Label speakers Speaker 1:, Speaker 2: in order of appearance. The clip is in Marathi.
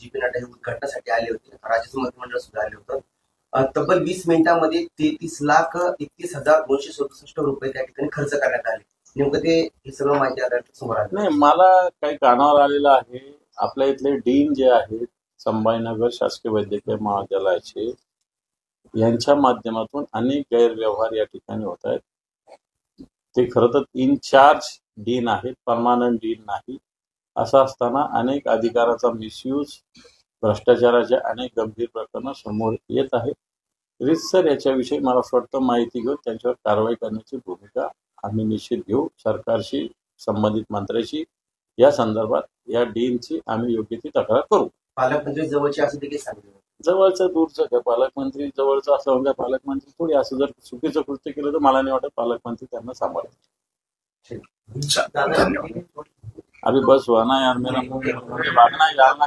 Speaker 1: JP नड्डा हे उद्घाटनासाठी आले होते. राज्याचं मंत्रिमंडळ सुद्धा आले होतं. तब्बल 20 मिनिटांमध्ये 33,31,267 रुपये त्या ठिकाणी खर्च करण्यात आले. नेमकं ते हे सगळं माहिती आता समोर आलं.
Speaker 2: नाही, मला काही कानावर आलेलं आहे. आपल्या इथले डीन जे आहेत संभाजीनगर शासकीय वैद्यकीय महाविद्यालयाचे, यांच्या माध्यमातून अनेक गैरव्यवहार या ठिकाणी होत आहेत. ते खरं तर इनचार्ज डीन आहेत, परमानंट डीन नाही. असं असताना अनेक अधिकाराचा मिसयूज, भ्रष्टाचाराचे अनेक गंभीर प्रकरणं समोर येत आहेत. रीतसर याच्याविषयी मला असं वाटतं माहिती घेऊन त्यांच्यावर कारवाई करण्याची भूमिका आम्ही निश्चित घेऊ. सरकारशी, संबंधित मंत्र्याशी या संदर्भात या डीनची आम्ही योग्य ती तक्रार करू.
Speaker 1: पालकमंत्री जवळचे असं देखील सांगितलं.
Speaker 2: जवळचं दूरचं काय, पालकमंत्री जवळचं असं म्हणजे पालकमंत्री थोडी, असं जर चुकीचं कृत्य केलं तर मला नाही वाटत पालकमंत्री त्यांना सांभाळेल. अभी बस हुआ ना यार, मेरा मुंह भागना यार ना